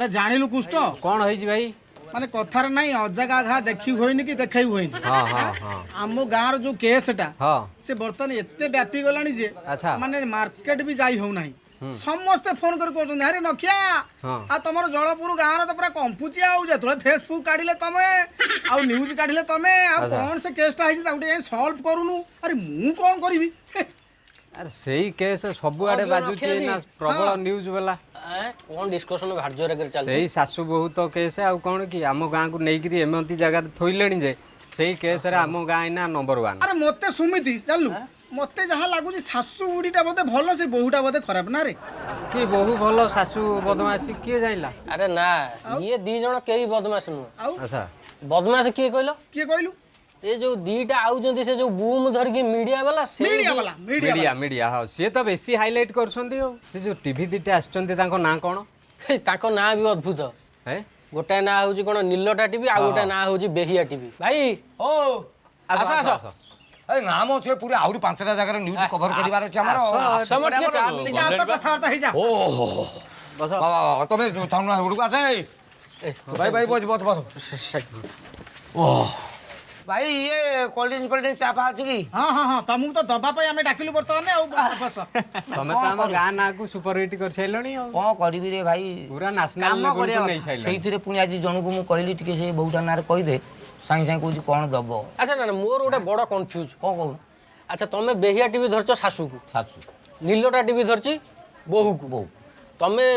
अरे जानिलु कुष्ट कौन होई भाई माने कथार नहीं अजगा घा देखी होइनी कि देखै होइनी हाँ हाँ हाँ आम गाँव जो केसटा हाँ से बर्तमान एते व्यापी गलानी जे अच्छा माने मार्केट भी जाई हो नाही समस्ते फोन कर कहउछन अरे नखिया हाँ आ तमर जळपुर गाँव रे तो पूरा कंपुचिया आउ जेतले फेसबुक काढिले तमे आ न्यूज काढिले तमे आ कोन से केसटा हिज ताउटे सॉल्व करूनु अरे मु कोन करिवि अरे सही केस सब आड़े बाजुची ना प्रबल न्यूज वाला कौन डिस्कशन भार जोर कर चल सही सासु बहु तो केस आ कौन कि आम गाँ को लेकिन एमती जगह थोइले जे सही केस रे आम गाँ ना नंबर 1 अरे मते सुमिति चलु मते जहा लागुची सासु बुढ़ीटा बोधे भल से बहुटा बोधे खराब ना रे कि बहु भल सासु बदमाशी किए जाइला अरे ना ये दी जण केही बदमाश नु आउ अच्छा बदमाश किए कहलो के कहलु ये जो दीटा आउजंती से जो बूम धर के मीडिया वाला से मीडिया मीडिया हाँ सी तो बेसी हाइलाइट करछंती हो से जो टीवी दीटा आछंती ताको ना कोन ताको ना भी अद्भुत है गोटे ना होउची कोन नीलटा टीवी आ गोटे ना होउची बेहिया टीवी भाई ओ आसा आसा ए नाम छे पूरा आउरी 5टा जगह न्यूज कवर करिवार छै हमर समझ के चाल ठीक है कथा वार्ता ही जा ओहो बस बाबा तमे छाउना हुडुक आसे भाई भाई बस बस बस ओह भाई ये कोल्ड ड्रिंक्स चापा अछि की हां हां हां तमु तो दबा पे हमें डाकिलु बर्तमान ने बस तमे तो हम गाँ ना को सुपर हिट कर सैलणी हो कोन करबी रे भाई पूरा नेशनल लेवल को नहीं सैलणी सेइथिरे पुनी आज जनकु मु कहली टिके से बहुटा नार कहि दे साई साई कहू कोन दबो अच्छा ना मोर गोटे बड़ कंफ्यूज कोन कहू अच्छा तमे बेहिया टीवी धरछ सासू को सासु नीलटा टीवी धरची बहु को बहु तमे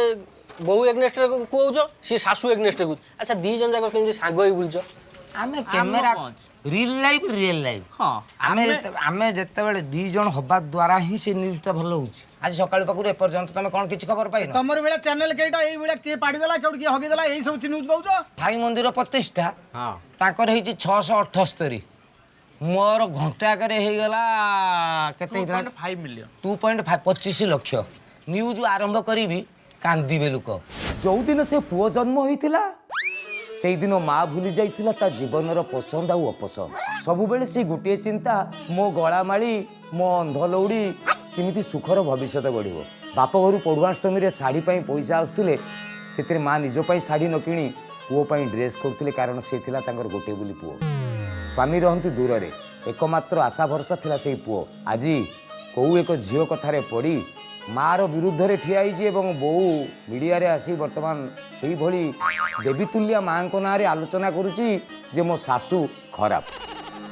बहु एग्नेस्ट कहउछ सी सासू एग्नेस्ट को अच्छा दी जन जाक केमि सांग होई बुलछ आमे कैमरा रियल लाइफ हां आमे जत्ते बेले दी जण हबा द्वारा ही से न्यूज़ ता भलो होछि आज सकाळ पाकुरे पर्यंत तमे कोन किछ खबर पाइनो तमर बेला चैनल केटा एई बेला के पाडी देला केउड के हगी देला एई सब न्यूज दउछ थाई मंदिर प्रतिष्ठा हां ताकर हेछि 678 मोर घंटा करे हे गला केते 2.5 मिलियन 2.5 25 लाख न्यूज आरंभ करीबी कांदीबे लोक जो दिन से पुओ जन्म होइथिला सेई दिन माँ भूली जाइथिला ता जीवनर पसंद आ अपसंद सबु बेले से गुटिए चिंता मो गला माली मो अंध लौड़ी किमिति सुखर भविष्य गढ़िबो बाप घर पड़ुआष्टमी रे साड़ी पाई पैसा आसुथिले सेतिर माँ निज पाई साड़ी न किणी पुओ पाई ड्रेस करथिले कारण से थिला तांकर गोटे बोली पुओ स्वामी रहंती दूर रे एकमात्र आशा भरसा थिला सेई पुओ आजी कोउ एक झियो कथारे पड़ी मार विरुद्ध रे ठिया आईची एवं बहु मीडिया रे आसी वर्तमान सेही भली देवीतुल्या माँ को ना रे आलोचना करुची जे मो सासू खराब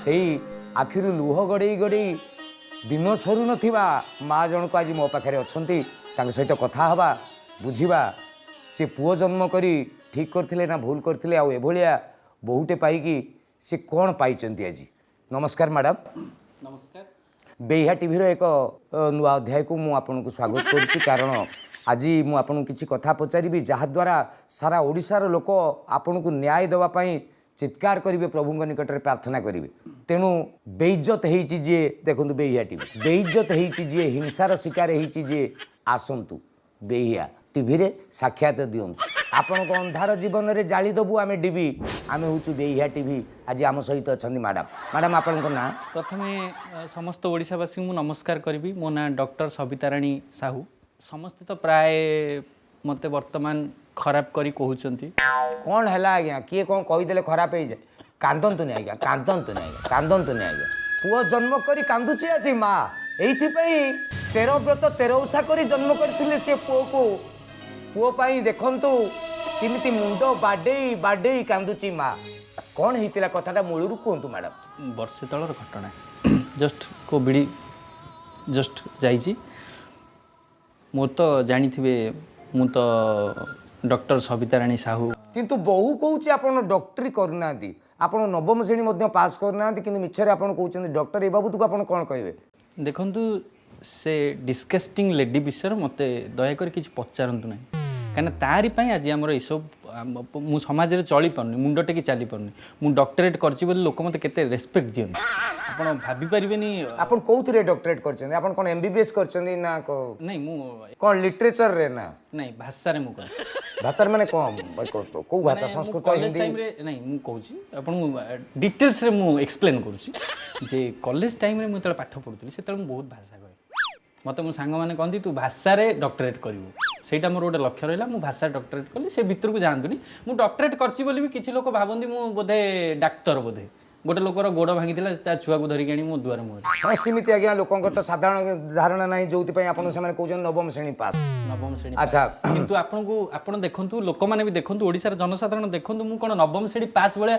सेही आखिरु लुह गड़े गड़े दिन सरू नथिबा माँ जन को आज मो पाखरे अछंती तांग सहित कथा हवा बुझिबा से पुओ जन्म करी ठीक करथिले ना भूल करथिले आ एभलिया बहुटे पाईकी से कोन पाइचंती आज नमस्कार मैडम नमस्कार बेहिया टीवी रो एक नुआ अध्याय को मु आपन को स्वागत करूची कारण आज मु आपन किछि कथा पचारिबी जहा द्वारा सारा ओडिसार लोक आपन को न्याय देवा पई चित्कार करिवे प्रभुଙ୍କ निकटरे प्रार्थना करिवे तेणु बेइज्जत हेइची जे देखंतु बेहिया टीवी बेइज्जत हेइची जे हिंसार शिकार हेइची जे आसंतु बेहिया टीवी रे साक्षात दियंतु आपन को अंधार जीवन रे जाली दबु आमे डिबी आमे होचु बेहिया टीवी आज आम सहित अछंदी मैडम आपन को ना प्रथमे समस्त ओडिसावासी मु नमस्कार करिबी मो ना डॉक्टर सबिताराणी साहू समस्त तो प्राय मते वर्तमान खराब करी कहउचंती कौन है आज्ञा किए कौन कहीदेले खराब हो जाए कांदंतु नहीं आज्ञा कांदंतु नहीं आज्ञा कांदंतु नहीं आज्ञा पुओ जन्म करी कांदुची आज माँ एइथिपई 13 व्रत 13 ओषा करी जन्म करथिले से पुओ को पुओ पाई देखंतु किमिति मुंड बाडेई बाडेई कांदुची माँ कौन हेतिला कथाटा मूलरू कहंतु मैडम वर्षे तलर घटना जस्ट कोविड जस्ट जाइची मोर तो जानिथिबे मु तो डॉक्टर सबिताराणी साहू किंतु बहु कहूची आपण डॉक्टरी करना आपण नवम श्रेणी मध्य पास करना किंतु मिछरे आपण कहउछन डॉक्टर ए बाबू तू आपण कोन कहबे देखंतु से डिस्कस्टिंग लेडी विषय मते दया कर किछ पचारंतु नाही कहीं तारी आज आम सब मु समाज में चली पारनी मुंड टेकी चली पारनी मु डॉक्टरेट करछि बोली लोक मते केते रेस्पेक्ट दियन आपण भाबी परिबेनी आपण कोउथरे डॉक्टरेट करछन आपण कोन एमबीबीएस करछन ना को नहीं मु कोन लिटरेचर रे ना नहीं भाषा रे मु कर भाषा माने कोन को भाषा संस्कृत कॉलेज टाइम रे नहीं मु कहूची आपण डिटेल्स रे मु एक्सप्लेन करूची जे कॉलेज टाइम रे मु तळे पाठ पढुतली सेतळे मु बहुत भाषा कहे मते मो सांग माने कहंती तू भाषा रे डॉक्टरेट करिवो ସେଇଟା ମୋର ଗୋଟେ ଲକ୍ଷ୍ୟ ରହିଲା। ମୁଁ ଭାଷା ଡକ୍ଟରେଟ୍ କଲି, ସେ ଭିତରକୁ ଯାଆନ୍ତୁନି। ମୁଁ ଡକ୍ଟରେଟ୍ କରିଛି ବୋଲି ବି କିଛି ଲୋକ ଭାବନ୍ତି ମୁଁ ବୋଧେ ଡାକ୍ତର ବୋଧେ। ଗୋଟେ ଲୋକର ଗୋଡ଼ ଭାଙ୍ଗିଥିଲା ତା ଛୁଆକୁ ଧରିକି ଆଣି ମୋ ଦୁଆର ମୁହଁରେ। ହଁ ସେମିତି ଆଜ୍ଞା ଲୋକଙ୍କର ତ ସାଧାରଣ ଧାରଣା ନାହିଁ ଯୋଉଥିପାଇଁ ଆପଣ ସେମାନେ କହୁଛନ୍ତି ନବମ ଶ୍ରେଣୀ ପାସ୍। ନବମ ଶ୍ରେଣୀ ଆଚ୍ଛା। କିନ୍ତୁ ଆପଣ ଦେଖନ୍ତୁ, ଲୋକମାନେ ବି ଦେଖନ୍ତୁ, ଓଡ଼ିଶାର ଜନସାଧାରଣ ଦେଖନ୍ତୁ, ମୁଁ କ'ଣ ନବମ ଶ୍ରେଣୀ ପାସ୍ ଭଳିଆ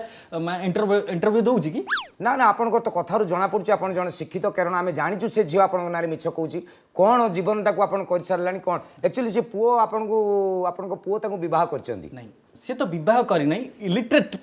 ଇଣ୍ଟରଭ୍ୟୁ ଦେଉଛି କି? ନା ନା ଆପଣଙ୍କର ତ କଥାରୁ ଜଣାପଡ଼ୁଛି ଆପଣ ଜଣେ ଶିକ୍ଷିତ, କାରଣ ଆମେ ଜାଣିଛୁ ସେ ଝିଅ ଆପଣଙ୍କ ନାଁରେ ମିଛ କହୁଛି। କ'ଣ ଜୀବନଟାକୁ ଆପଣ କରିସାରିଲାଣି କ'ଣ? ଆକ୍ଚୁଆଲି ସେ ପୁଅ ଆପଣଙ୍କ ପୁଅ ତାଙ୍କୁ ବିବାହ କରିଛନ୍ତି? ନାଇଁ, ସିଏ ତ ବିବାହ କରିନାହିଁ, ଇଲିଟରେଟ୍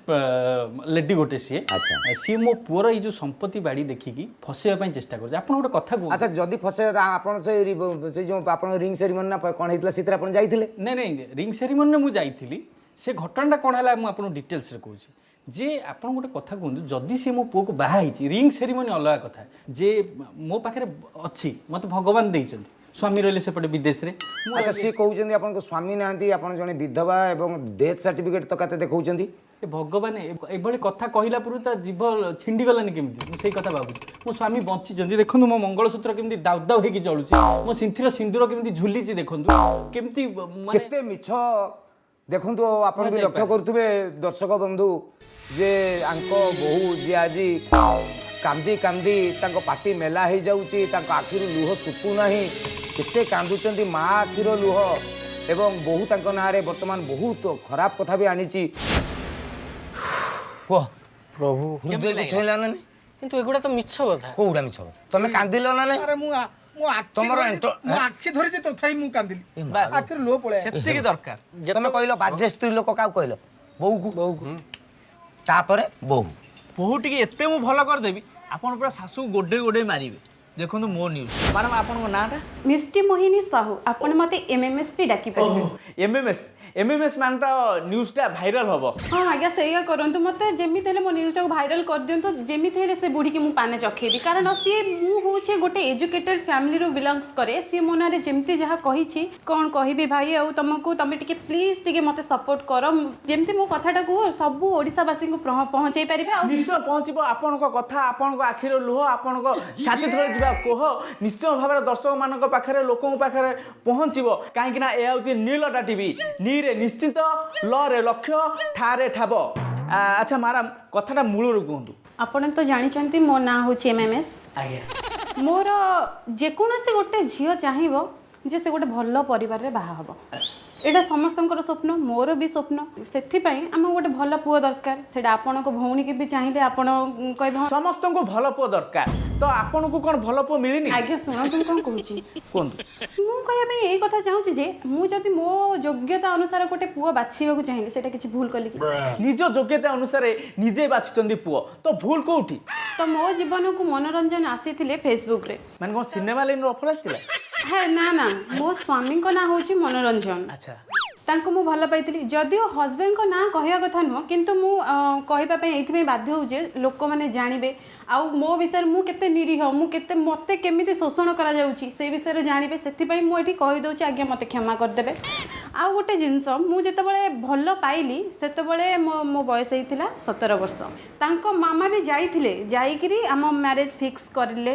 ଲେଡି ଗୋଟେ ସିଏ। ଆଚ୍ଛା। ସିଏ ମୋ ପୁଅର ଏଇ ଯେଉଁ ସମ୍ପତ୍ତି ବାଡ଼ି ଦେଖିକି ଫସେଇବା ପାଇଁ ଚେଷ୍ଟା କରୁଛି। ଆପଣ ଗୋଟେ କଥା କୁହନ୍ତୁ। ଆଚ୍ଛା ଯଦି ଫସେ ଆପଣ ସେ ଯେଉଁ ଆପଣ ରିଙ୍ଗ ସେରିମନି ନା କ'ଣ ହେଇଥିଲା ସେଥିରେ ଆପଣ ଯାଇଥିଲେ? ନାଇଁ ନାଇଁ, ରିଙ୍ଗ ସେରିମନିରେ ମୁଁ ଯାଇଥିଲି। ସେ ଘଟଣାଟା କ'ଣ ହେଲା ମୁଁ ଆପଣଙ୍କୁ ଡିଟେଲ୍ସରେ କହୁଛି। ଯେ ଆପଣ ଗୋଟେ କଥା କୁହନ୍ତୁ, ଯଦି ସେ ମୋ ପୁଅକୁ ବାହା ହେଇଛି, ରିଙ୍ଗ ସେରିମନି ଅଲଗା କଥା, ଯେ ମୋ ପାଖରେ ଅଛି, ମୋତେ ଭଗବାନ ଦେଇଛନ୍ତି, ସ୍ୱାମୀ ରହିଲେ ସେପଟେ ବିଦେଶରେ। ଆଚ୍ଛା ସିଏ କହୁଛନ୍ତି ଆପଣଙ୍କ ସ୍ୱାମୀ ନାହାନ୍ତି, ଆପଣ ଜଣେ ବିଧବା ଏବଂ ଡେଥ୍ ସାର୍ଟିଫିକେଟ୍ ତ କେତେ ଦେଖାଉଛନ୍ତି? ଏ ଭଗବାନ ଏଭଳି କଥା କହିଲା ପୂର୍ବରୁ ତା ଜିଭ ଛିଣ୍ଡିଗଲାନି କେମିତି? ମୁଁ ସେଇ କଥା ଭାବୁଛି। ମୋ ସ୍ୱାମୀ ବଞ୍ଚିଛନ୍ତି, ଦେଖନ୍ତୁ ମୋ ମଙ୍ଗଳସୂତ୍ର କେମିତି ଦାଉ ଦାଉ ହେଇକି ଜଳୁଛି, ମୋ ସିନ୍ଥିର ସିନ୍ଦୁର କେମିତି ଝୁଲିଛି, ଦେଖନ୍ତୁ କେମିତି କେତେ ମିଛ। ଦେଖନ୍ତୁ ଆପଣ ବି ଲକ୍ଷ୍ୟ କରୁଥିବେ ଦର୍ଶକ ବନ୍ଧୁ ଯେ ଆଙ୍କ ବୋହୂ ଯିଏ ଆଜି କାନ୍ଦି କାନ୍ଦି ତାଙ୍କ ପାଟି ମେଲା ହେଇଯାଉଛି, ତାଙ୍କ ଆଖିରୁ ଲୁହ ଶୁଖୁ ନାହିଁ, କେତେ କାନ୍ଦୁଛନ୍ତି ମା ଆଖିର ଲୁହ। ଏବଂ ବୋହୂ ତାଙ୍କ ନାଁରେ ବର୍ତ୍ତମାନ ବହୁତ ଖରାପ କଥା ବି ଆଣିଛି। କୁହ ପ୍ରଭୁ ହୃଦୟ ଛୁଇଁଲା ନା? କିନ୍ତୁ ଏଗୁଡ଼ା ତ ମିଛ କଥା। କୋଉଟା ମିଛ? ତମେ କାନ୍ଦିଲ ନା ନାଇଁ? ଆରେ ମୁଁ ତମର ଆଖି ଧରିଛି ତଥାପି ମୁଁ କାନ୍ଦିଲି, ଆଖିରୁ ଲୁହ ପଳେଇ ସେତିକି ଦରକାର। ତମେ କହିଲ ବାଜେ ସ୍ତ୍ରୀ ଲୋକ କାହାକୁ କହିଲ? ବୋହୂକୁ। ତାପରେ ବୋହୂ ବହୁ ଟିକେ ଏତେ ମୁଁ ଭଲ କରିଦେବି ଆପଣ ପୁରା ଶାଶୁକୁ ଗୋଡେଇ ଗୋଡେଇ ମାରିବେ। ଦେଖନ୍ତୁ ମୋ ନ୍ୟୁଜ୍। ମ୍ୟାଡ଼ାମ୍ ଆପଣଙ୍କ ନାଁଟା? ମିଷ୍ଟି ମୋହିନୀ ସାହୁ। ଆପଣ ମୋତେ MMS ବି ଡାକିପାରିବେ। ଏମ୍ଏମ୍ଏସ୍ ମାନେ ତ ନ୍ୟୁଜ୍ଟା ଭାଇରାଲ୍ ହେବ। ହଁ ଆଜ୍ଞା ସେଇଆ କରନ୍ତୁ, ମୋତେ ଯେମିତି ହେଲେ ମୋ ନ୍ୟୁଜ୍ଟାକୁ ଭାଇରାଲ୍ କରିଦିଅନ୍ତୁ, ଯେମିତି ହେଲେ ସେ ବୁଢ଼ୀକି ମୁଁ ପାନେ ଚଖେଇବି। କାରଣ ସିଏ ମୁଁ ହେଉଛି ଗୋଟେ ଏଜୁକେଟେଡ୍ ଫ୍ୟାମିଲିରୁ ବିଲଙ୍ଗସ୍ କରେ। ସିଏ ମୋ ନାଁରେ ଯେମିତି ଯାହା କହିଛି କ'ଣ କହିବି ଭାଇ, ଆଉ ତମେ ଟିକେ ପ୍ଲିଜ୍ ଟିକେ ମୋତେ ସପୋର୍ଟ କର, ଯେମିତି ମୋ କଥାଟାକୁ ସବୁ ଓଡ଼ିଶାବାସୀଙ୍କୁ ପହଞ୍ଚାଇ ପାରିବେ। ଆଉ ନିଶ୍ଚୟ ପହଞ୍ଚିବ ଆପଣଙ୍କ କଥା, ଆପଣଙ୍କ ଆଖିର ଲୁହ, ଆପଣଙ୍କ ଛାତି ତଳେ ଯିବା କୋହ ନିଶ୍ଚୟ ଭାବରେ ଦର୍ଶକମାନଙ୍କ ପାଖରେ, ଲୋକଙ୍କ ପାଖରେ ପହଞ୍ଚିବ। କାହିଁକି ନା ଏ ହେଉଛି ନୀଳଟା ଟିଭି। ନିରେ ନିଶ୍ଚିତ, ଳରେ ଲକ୍ଷ୍ୟ, ଠାରେ ଠାବ। ଆଚ୍ଛା ମ୍ୟାଡ଼ାମ୍ କଥାଟା ମୂଳରୁ କୁହନ୍ତୁ। ଆପଣ ତ ଜାଣିଛନ୍ତି ମୋ ନାଁ ହେଉଛି MMS। ଆଜ୍ଞା। ମୋର ଯେକୌଣସି ଗୋଟେ ଝିଅ ଚାହିଁବ ଯେ ସେ ଗୋଟେ ଭଲ ପରିବାରରେ ବାହା ହେବ, ଏଇଟା ସମସ୍ତଙ୍କର ସ୍ୱପ୍ନ, ମୋର ବି ସ୍ୱପ୍ନ। ସେଥିପାଇଁ ଆମକୁ ଗୋଟେ ଭଲ ପୁଅ ଦରକାର। ସେଇଟା ଆପଣଙ୍କ ଭଉଣୀକି ବି ଚାହିଁଲେ ଆପଣ କହିବେ ହଁ। ସମସ୍ତଙ୍କୁ ଭଲ ପୁଅ ଦରକାର, ତ ଆପଣଙ୍କୁ କ'ଣ ଭଲ ପୁଅ ମିଳିନି? ଆଜ୍ଞା ଶୁଣନ୍ତୁ ମୁଁ କ'ଣ କହୁଛି। କୁହନ୍ତୁ। ମୁଁ କହିବା ପାଇଁ ଏଇ କଥା ଚାହୁଁଛି ଯେ ମୁଁ ଯଦି ମୋ ଯୋଗ୍ୟତା ଅନୁସାରେ ଗୋଟେ ପୁଅ ବାଛିବାକୁ ଚାହିଁଲି, ସେଇଟା କିଛି ଭୁଲ କଲି କି? ନିଜ ଯୋଗ୍ୟତା ଅନୁସାରେ ନିଜେ ବାଛିଛନ୍ତି ପୁଅ, ତ ଭୁଲ କୋଉଠି? ତ ମୋ ଜୀବନକୁ ମନୋରଞ୍ଜନ ଆସିଥିଲେ ଫେସବୁକ୍ରେ। ମାନେ କ'ଣ ସିନେମା ଲାଇନ୍ରୁ ଅଫର୍ ଆସିଥିଲା? ହେ ନା ନା, ମୋ ସ୍ୱାମୀଙ୍କ ନାଁ ହେଉଛି ମନୋରଞ୍ଜନ। ଆଚ୍ଛା। ତାଙ୍କୁ ମୁଁ ଭଲ ପାଇଥିଲି, ଯଦିଓ ହଜବେଣ୍ଡଙ୍କ ନାଁ କହିବା କଥା ନୁହଁ, କିନ୍ତୁ ମୁଁ କହିବା ପାଇଁ ଏଇଥିପାଇଁ ବାଧ୍ୟ ହେଉଛି ଯେ ଲୋକମାନେ ଜାଣିବେ, ଆଉ ମୋ ବିଷୟରେ ମୁଁ କେତେ ନିରୀହ, ମୋତେ କେମିତି ଶୋଷଣ କରାଯାଉଛି ସେ ବିଷୟରେ ଜାଣିବେ। ସେଥିପାଇଁ ମୁଁ ଏଠି କହିଦେଉଛି, ଆଜ୍ଞା ମୋତେ କ୍ଷମା କରିଦେବେ। ଆଉ ଗୋଟେ ଜିନିଷ, ମୁଁ ଯେତେବେଳେ ଭଲ ପାଇଲି ସେତେବେଳେ ମୋ ବୟସ ହେଇଥିଲା 17 ବର୍ଷ। ତାଙ୍କ ମାମା ବି ଯାଇକିରି ଆମ ମ୍ୟାରେଜ୍ ଫିକ୍ସ କରିଲେ,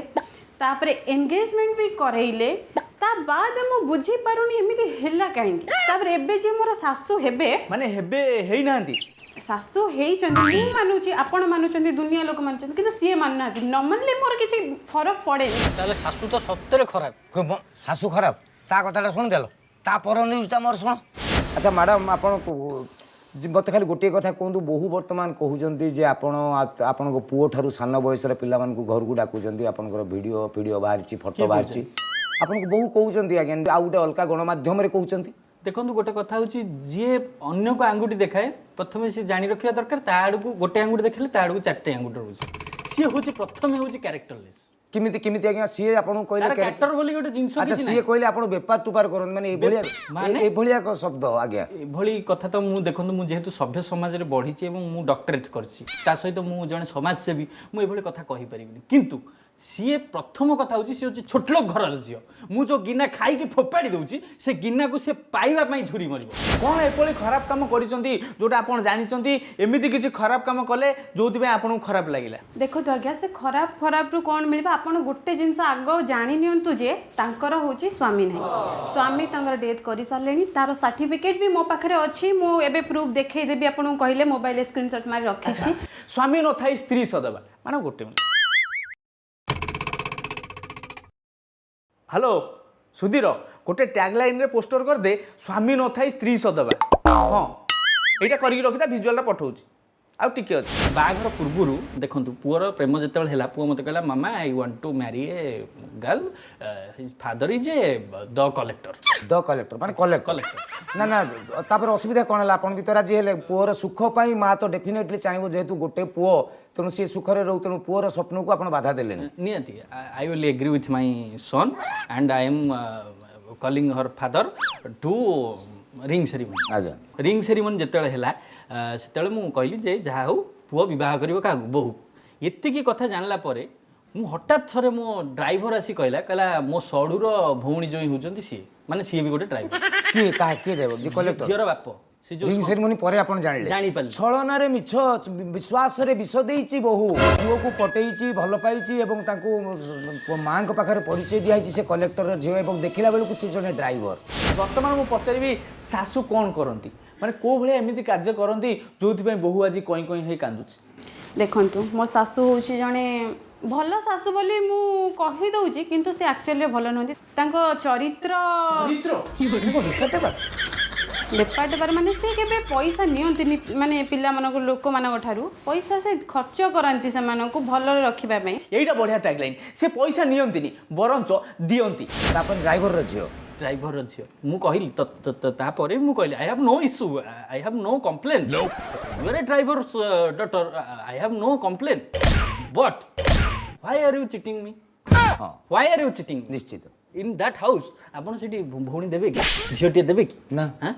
ତାପରେ ଏନଗେଜମେଣ୍ଟ ବି କରେଇଲେ। ତା ବାଦ ମୁଁ ବୁଝିପାରୁନି ଏମିତି ହେଲା କାହିଁକି। ତାପରେ ଏବେ ଯେ ମୋର ଶାଶୁ ହେବେ, ମାନେ ହେବେ ହେଇନାହାନ୍ତି? ଶାଶୁ ହେଇଛନ୍ତି, ମୁଁ ମାନୁଛି, ଆପଣ ମାନୁଛନ୍ତି, ଦୁନିଆ ଲୋକ ମାନୁଛନ୍ତି, କିନ୍ତୁ ସିଏ ମାନୁନାହାନ୍ତି। ନ ମାନିଲେ ମୋର କିଛି ଫରକ ପଡ଼େନି। ତାହେଲେ ଶାଶୁ ତ ସତରେ ଖରାପ। ଶାଶୁ ଖରାପ? ତା କଥାଟା ଶୁଣିଦେଲ, ତା ପର ନ୍ୟୁଜ୍ଟା ମୋର ଶୁଣ। ଆଚ୍ଛା ମ୍ୟାଡ଼ାମ୍ ଆପଣ ମୋତେ ଖାଲି ଗୋଟିଏ କଥା କୁହନ୍ତୁ, ବୋହୂ ବର୍ତ୍ତମାନ କହୁଛନ୍ତି ଯେ ଆପଣଙ୍କ ପୁଅ ଠାରୁ ସାନ ବୟସର ପିଲାମାନଙ୍କୁ ଘରକୁ ଡାକୁଛନ୍ତି, ଆପଣଙ୍କର ଭିଡ଼ିଓ ବାହାରିଛି, ଫଟୋ ବାହାରିଛି, ଆପଣଙ୍କୁ ବୋହୂ କହୁଛନ୍ତି ଆଜ୍ଞା, ଆଉ ଗୋଟେ ଅଲଗା ଗଣମାଧ୍ୟମରେ କହୁଛନ୍ତି। ଦେଖନ୍ତୁ ଗୋଟେ କଥା ହେଉଛି, ଯିଏ ଅନ୍ୟକୁ ଆଙ୍ଗୁଠି ଦେଖାଏ ପ୍ରଥମେ ସିଏ ଜାଣି ରଖିବା ଦରକାର ତା ଆଡ଼କୁ ଗୋଟେ ଆଙ୍ଗୁଠି ଦେଖିଲେ ତା ଆଡ଼କୁ 4ଟି ଆଙ୍ଗୁଠି ରହୁଛି। ସିଏ ହେଉଛି ପ୍ରଥମେ ହେଉଛି କ୍ୟାରେକ୍ଟରଲେସ୍। କେମିତି ଆଜ୍ଞା? ସିଏ ଆପଣଙ୍କୁ କହିଲେ କ୍ୟାରେକ୍ଟର ବୋଲି ଗୋଟେ ଜିନିଷ ଆଚ୍ଛା, କିଛି ସିଏ କହିଲେ ଆପଣ ବେପାର ଟୁପାର କରନ୍ତି, ମାନେ ଏଭଳିଆ ଶବ୍ଦ ଆଜ୍ଞା। ଏଭଳି କଥା ତ ମୁଁ ଦେଖନ୍ତୁ, ମୁଁ ଯେହେତୁ ସଭ୍ୟ ସମାଜରେ ବଢ଼ିଛି ଏବଂ ମୁଁ ଡକ୍ଟରେଟ୍ କରିଛି, ତା ସହିତ ମୁଁ ଜଣେ ସମାଜସେବୀ, ମୁଁ ଏଭଳି କଥା କହିପାରିବିନି। କିନ୍ତୁ सीए प्रथम कथा हूँ सी हूँ छोट लोक घर झील मु जो गिना खाई फोपाड़ी दूची से गिना को से पाइबा झुरी मर कौन एपरी खराब काम करिसंती जोटा आपण जानिसंती एमिति किछि खराब काम कले जोथि पे आपन खराब लागिला देखो तो आज्ञा से खराब खराब रु कौन मिलबा आपण गोटे जिंस आगो जानि नियंतु जे तांकर होची स्वामी नहीं स्वामी तांकर डेथ करि सारलेनी तार सर्टिफिकेट भी मो पाखरे अछि मो एबे प्रूफ देखै देबी आपण कहले मोबाइल स्क्रीनशॉट मारि रखि छी स्वामी न थाई स्त्री सदबा माने गोटे मिनिट हेलो सुधीर गोटे टैगलाइन रे पोस्टर कर दे स्वामी न थाई स्त्री सदबा हां एटा करिक रखिता विजुअल पठाउची आउ टिके अछि बाघर पूर्व देखु पुअर प्रेम जो है पुआ मत कहला मामा I want to marry a girl his father is a the collector माने कलेक्टर ना तापर असुविधा कौन है आपन भी तो राजी हेले पुअर सुख पाई माँ तो डेफिनेटली चाहिए जेहेतु गोटे पुओ तेणु सी सुखरे रहू तेणु पुअर स्वप्न को आप बाधा देले नियति I will agree with my son and I am calling her father to ring ceremony आज्ञा रिंग सेरिमनी जिते से मुझे कहली जे जहाँ हो पुओ बह कर बोहू एतिकी कथा जानला परे मु हठात थरे मो ड्राइवर आसी कहला मो सड़ूर भौणी जो होती सी माने सी भी गोटे ड्राइवर किए का किए देबो जे कलेक्टर झीर बाप सी जो रिंग सेरेमनी परे आपण जानिले जानी पाली छलना रे मिछ विश्वास रे विष देइची बहु पुओ को पटेइची भल पाइची एवं तांको मां को पाखरे परिचय दियाइची से कलेक्टर झियो एवं देखिला बेलु कुछ जने ड्राइवर वर्तमान मु पचारिबी सासू कौन करंती माने को भले एमिति कार्य करंती जोथि पे बहु आज कोई कोई हे कांदुची देखंतु मो सासू होची जणे भल सासू बोली मु कहि दउची किंतु से एक्चुअली भल नहंती तांको चरित्र बेपार टेपार माने से केबे पैसा नियंती माने पिला मानको लोक मानको ठारू पैसा से खर्च करंती से मानको भल रखिबा पई एइटा बढ़िया टैगलाइन से पैसा नियंतीनी बरंच दियंती तापर ड्राइवर रे झियो ड्राइवर झील मु कहली तापर मु कहली I have no issue I have no complain you are a driver daughter I have no complain but why are you cheating me why are you cheating निश्चित इन दैट हाउस आपण सेठी भौणी देबे कि झीलटी देबे कि ना हां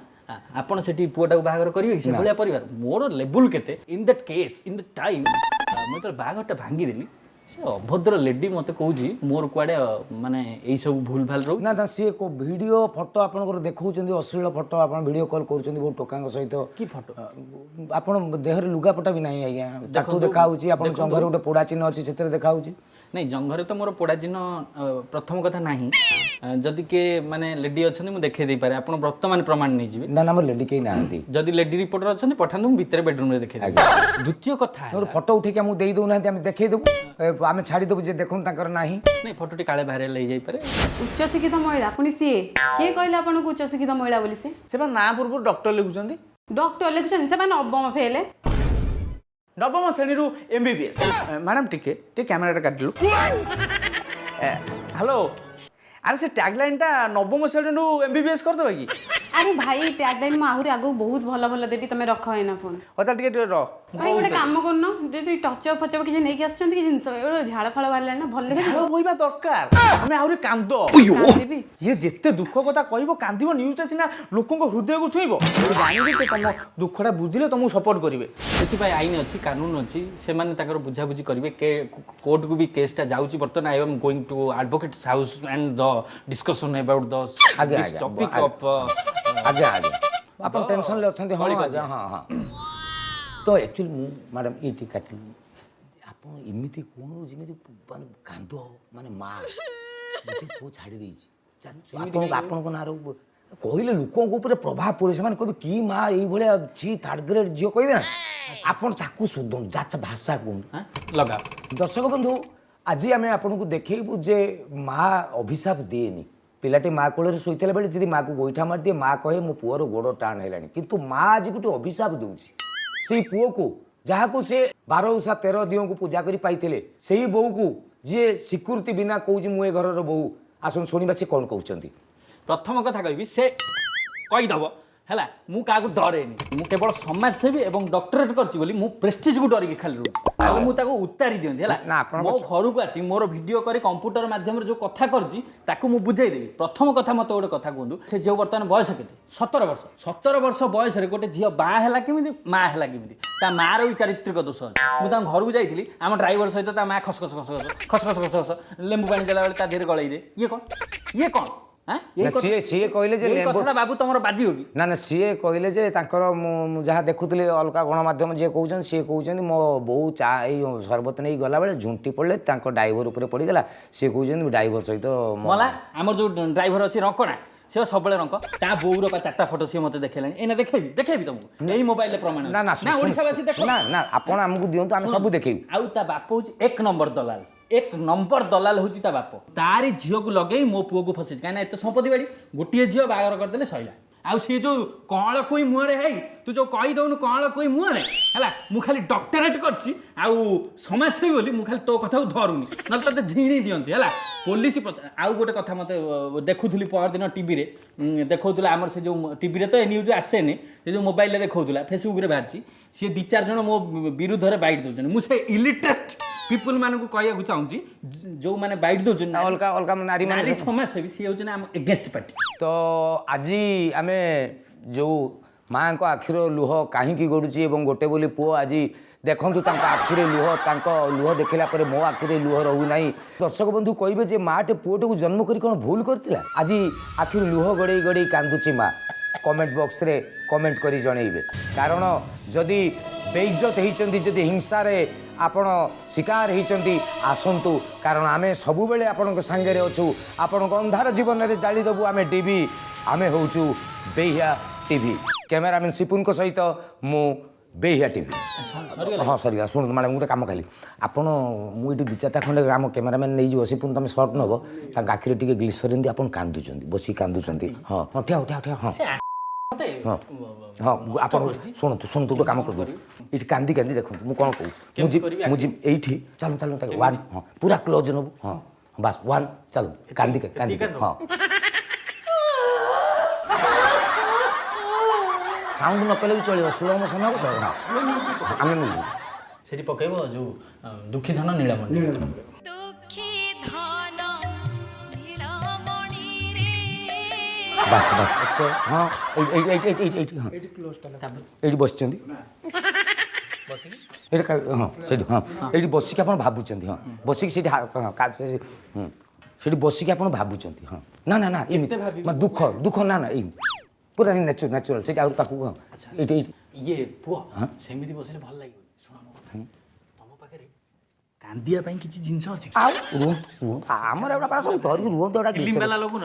आपण सेठी पुआटा बाहागर करिवे कि से भलिया परिवार मोर लेवल केते in that case in the time मैं तो बाहागरटा भांगी देली से अभद्र लेडी मते कहूजी मोर कुआडे माने एई सब भूल भाल रहू ना सी को वीडियो फोटो आपन देखौचंदी अश्लील फोटो आपन वीडियो कॉल करूचंदी बहुत टोकांग सहित की फोटो आपन देहर लुगापटा भी नाही आज्ञा ताकू देखाउची आपन जंघर गोटे पोडा चिन्ह अछि सेतरे देखाउची नहीं जंघरे तो मोर पोड़ा चिन्ह प्रथम कथा नहीं जदि के माने लेडी अच्छे मुझे देखे दे पारे आप वर्तमान प्रमाण नहीं जी ना मोर लेडी कहीं ना जदि लेडी रिपोर्टर अच्छा पठाते मुझे भितर बेडरूम में देखे द्वितीय कथा मोर फोटो उठेक आम दे दौना आम देखे देबू आम छाड़ी देबू जे देखुन तांकर नाही नहीं फोटोटी काले बाहर ले जाई पारे उच्च शिक्षित महिला पुनी सी के कहले आपन को उच्च शिक्षित महिला बोली से ना पूर्व डॉक्टर लिखुचंदी डॉक्टर लिखुछन से नवम फेले नवम श्रेणी एमबीबीएस मैडम टिके कैमेरा काटिलु हेलो अरे से टैगलाइनटा नवम श्रेणी एमबीबीएस कर देबा कि अरे भाई टैगलाइन मु आहुरी आगो बहुत भल भल देबी तमे रख एना फोन होता टिके र भाई गोटे काम करन जे टचअप फचअप किछ नै कि आछन कि जिंस एडो झाळ फाळ बारला ना भल लेखे झाड़ बोइबा दरकार हमें आहुरी कांदो देबी ये जेते दुख कथा कहबो कांदिबो न्यूज़टा सिना लोकंको हृदय को छुइबो जानिबे से तुम दुखटा बुझिले तुमको सपोर्ट करिवे से आईन अच्छी कानून अच्छी से बुझाबुझी करेंगे कोर्ट को भी केसटा जाऊँगी बर्तमान I am going to advocates house and the discussion about this topic of आगे आगे अपन टेंशन ले अछंती हां हां हां तो एक्चुअली मु मैडम इटी काटिलु अपन इमिति कोन जिमिति कांदो माने मा मुझे पो छाड़ी देछि आपन को नारो कहले लोकों ऊपर प्रभाव पड़े से कहे कि माँ ये छी थर्ड ग्रेड झील कहे ना आपन ताकू शुद्ध जाच भाषा कहूँ लगा दर्शक बंधु आज आम आपन को देखू जे माँ अभिशाप दिएनि पिलाटी माँ कोल शोला बेले जी माँ को गोईठा मार दिए माँ कहे मो पुअर गोड़ टाण है किंतु माँ आज गोटे अभिशाप दूची से पुओ को जहाँ को से 12 उषा 13 दियों को पूजा करी पाइथिले सेही बोहू को जी स्वीकृति बिना कहूँ मुझे घर बोहू आसन शुणा से कौन कहते प्रथम कथा कहबी से कहीदेव ହେଲା ମୁଁ କାହାକୁ ଡରେନି ମୁଁ କେବଳ ସମାଜସେବୀ ଏବଂ ଡକ୍ଟରେଟ୍ କରିଛି ବୋଲି ମୁଁ ପ୍ରେଷ୍ଟିଜକୁ ଡରିକି ଖାଲି ରହୁଛି ଆଉ ମୁଁ ତାକୁ ଉତ୍ତାରି ଦିଅନ୍ତି ହେଲା ନା, ଆପଣଙ୍କ- ମୋ ଘରକୁ ଆସି ମୋର ଭିଡ଼ିଓ କରି କମ୍ପ୍ୟୁଟର ମାଧ୍ୟମରେ ଯେଉଁ କଥା କରିଛି ତାକୁ ମୁଁ ବୁଝେଇଦେବି ପ୍ରଥମ କଥା ମୋତେ ଗୋଟେ କଥା କୁହନ୍ତୁ ସେ ଝିଅ ବର୍ତ୍ତମାନ ବୟସ କେତେ 17 ବର୍ଷ ବୟସରେ ଗୋଟେ ଝିଅ ବାହା ହେଲା କେମିତି ମା ହେଲା କେମିତି ତା ମାଆର ବି ଚାରିତ୍ରିକ ଦୋଷ ଅଛି ମୁଁ ତାଙ୍କ ଘରକୁ ଯାଇଥିଲି ଆମ ଡ୍ରାଇଭର ସହିତ ତା ମାଆ ଖସ ଲେମ୍ବୁ ପାଣି ଦେଲା ବେଳେ ତା ଦେହରେ ଗଳେଇ ଦେ ଇଏ କ'ଣ ସିଏ କହିଲେ ଯେ ଲେମ୍ବୁ କଥାଟା ବାବୁ ତମର ବାଜିବ କି ନା ସିଏ କହିଲେ ଯେ ତାଙ୍କର ମୁଁ ଯାହା ଦେଖୁଥିଲି ଅଲଗା ଗଣମାଧ୍ୟମ ଯିଏ କହୁଛନ୍ତି ସିଏ କହୁଛନ୍ତି ମୋ ବୋଉ ଚା ଏଇ ସରବତ ନେଇ ଗଲାବେଳେ ଝୁଣ୍ଟି ପଡ଼ିଲେ ତାଙ୍କ ଡ୍ରାଇଭର ଉପରେ ପଡ଼ିଗଲା ସିଏ କହୁଛନ୍ତି ଡ୍ରାଇଭର ସହିତ ମଲା ଆମର ଯେଉଁ ଡ୍ରାଇଭର ଅଛି ରଙ୍କଣା ସେ ସବୁବେଳେ ରଙ୍କ ତା ବୋଉର 4ଟା ଫଟୋ ସିଏ ମୋତେ ଦେଖେଇଲାଣି ଏଇନା ଦେଖେଇବି ତମକୁ ଏଇ ମୋବାଇଲରେ ପ୍ରମାଣ ନା ନା ଓଡ଼ିଶାବାସୀ ଦେଖ ନା ଆପଣ ଆମକୁ ଦିଅନ୍ତୁ ଆମେ ସବୁ ଦେଖେଇବୁ ଆଉ ତା ବାପ ହଉଛି 1 ନମ୍ବର ଦଲାଲ 1 ନମ୍ବର ଦଲାଲ ହଉଛି ତା ବାପ ତାରି ଝିଅକୁ ଲଗେଇ ମୋ ପୁଅକୁ ଫସେଇଛି କାହିଁକିନା ଏତେ ସମ୍ପତ୍ତି ବାଡ଼ି ଗୋଟିଏ ଝିଅ ବାହାଘର କରିଦେଲେ ସଇଲା ଆଉ ସିଏ ଯୋଉ କଅଁଳ କୁଇ ମୁହଁରେ ହେଇ ତୁ ଯୋଉ କହିଦଉନୁ କଅଁଳ କୁଇ ମୁହଁରେ ହେଲା ମୁଁ ଖାଲି ଡକ୍ଟରେଟ୍ କରିଛି ଆଉ ସମାଜସେବୀ ବୋଲି ମୁଁ ଖାଲି ତୋ କଥାକୁ ଧରୁନି ନହେଲେ ତତେ ଝିଣି ଦିଅନ୍ତି ହେଲା ପୋଲିସ ଆଉ ଗୋଟେ କଥା ମୋତେ ଦେଖୁଥିଲି ପରଦିନ ଟିଭିରେ ଦେଖାଉଥିଲା ଆମର ସେ ଯେଉଁ ଟିଭିରେ ତ ଏ ନ୍ୟୁଜ୍ ଆସେନି ସେ ଯେଉଁ ମୋବାଇଲରେ ଦେଖାଉଥିଲା ଫେସବୁକ୍ରେ ବାହାରିଛି ସିଏ 2-4 ଜଣ ମୋ ବିରୁଦ୍ଧରେ ବାଇଟ୍ ଦେଉଛନ୍ତି ମୁଁ ସେ ଇଲିଟରେଷ୍ଟ ପିପୁଲ ମାନଙ୍କୁ କହିବାକୁ ଚାହୁଁଛି ଯେଉଁମାନେ ବାଇଟ୍ ଦେଉଛନ୍ତି ଅଲଗା ନାରୀ ସମାଜସେବୀ ସିଏ ହେଉଛନ୍ତି ଆମ ଏଗେନଷ୍ଟ ପାର୍ଟି ତ ଆଜି ଆମେ ଯେଉଁ ମାଆଙ୍କ ଆଖିର ଲୁହ କାହିଁକି ଗଡ଼ୁଛି ଏବଂ ଗୋଟେ ବୋଲି ପୁଅ ଆଜି ଦେଖନ୍ତୁ ତାଙ୍କ ଆଖିରେ ତାଙ୍କ ଲୁହ ଦେଖିଲା ପରେ ମୋ ଆଖିରେ ଲୁହ ରହୁନାହିଁ ଦର୍ଶକ ବନ୍ଧୁ କହିବେ ଯେ ମାଆଟେ ପୁଅଟାକୁ ଜନ୍ମ କରି କ'ଣ ଭୁଲ କରିଥିଲା ଆଜି ଆଖିରୁ ଲୁହ ଗଡ଼େଇ ଗଡ଼େଇ କାନ୍ଦୁଛି ମା କମେଣ୍ଟ ବକ୍ସରେ କମେଣ୍ଟ କରି ଜଣେଇବେ କାରଣ ଯଦି ବେଇଜ୍ଜତ ହେଇଛନ୍ତି ଯଦି ହିଂସାରେ ଆପଣ ଶିକାର ହେଇଛନ୍ତି ଆସନ୍ତୁ କାରଣ ଆମେ ସବୁବେଳେ ଆପଣଙ୍କ ସାଙ୍ଗରେ ଅଛୁ ଆପଣଙ୍କ ଅନ୍ଧାର ଜୀବନରେ ଜାଳିଦେବୁ ଆମେ ଟିଭି ଆମେ ହେଉଛୁ ବେହିଆ ଟିଭି କ୍ୟାମେରାମ୍ୟାନ୍ ସିପୁନଙ୍କ ସହିତ ମୁଁ ବେହିଆ ଟିଭି ହଁ ସରିଗଲା ଶୁଣନ୍ତୁ ମ୍ୟାଡ଼ାମ୍ ଗୋଟେ କାମ ଖାଲି ଆପଣ ମୁଁ ଏଠି 2-4ଟା ଖଣ୍ଡେ ଆମ କ୍ୟାମେରାମ୍ୟାନ୍ ନେଇଯିବ ସିପୁନ ତୁମେ ସର୍ଟ ନେବ ତାଙ୍କ ଆଖିରେ ଟିକେ ଗ୍ଲିସରିନ୍ ଆପଣ କାନ୍ଦୁଛନ୍ତି ବସିକି କାନ୍ଦୁଛନ୍ତି ହଁ ହଁ ଠିଆ ହଁ ହଁ ହଁ ଆପଣ ଶୁଣନ୍ତୁ ଗୋଟେ କାମ କରିବୁ ଏଇଠି କାନ୍ଦି ଦେଖନ୍ତୁ ମୁଁ କ'ଣ କହୁଛି ମୁଁ ଏଇଠି ଚାଲୁ ତାକୁ 1 ହଁ ପୁରା କ୍ଲୋଜ୍ ନେବୁ ହଁ ବାସ୍ 1 ଚାଲୁ କାନ୍ଦି ହଁ ସାଉଣ୍ଡ ନ କଲେ ବି ଚଳିବ ସ୍ଲୋ ମୋସନ୍ ହେବ ତ ଆମେ ମିଳିବୁ ସେଠି ପକେଇବ ଯେଉଁ ଦୁଃଖୀ ଧନ ନୀଳମଣି ବାସ୍ ହଁ ଏଇଠି ହଁ ଏଇଠି ବସିଛନ୍ତି ଏଇଠି ହଁ ସେଇଠି ହଁ ଏଇଠି ବସିକି ଆପଣ ଭାବୁଛନ୍ତି ହଁ ବସିକି ସେଇଠି ସେଇଠି ବସିକି ଆପଣ ଭାବୁଛନ୍ତି ହଁ ନା ଏମିତି ଦୁଃଖ ନା ଏଇ ପୁରା ନ୍ୟାଚୁରାଲ ସେଇଠି ଆଉ ତାକୁ ହଁ ଏଇଠି ଇଏ ପୁଅ ସେମିତି ବସିଲେ ଭଲ ଲାଗିବ ଶୁଣ ମୋ କଥା ତମ ପାଖରେ କାନ୍ଦିବା ପାଇଁ କିଛି ଜିନିଷ ଅଛି ଆଉ ଆମର ଏଗୁଡ଼ା ସବୁ ଧରିକି ରୁହନ୍ତୁ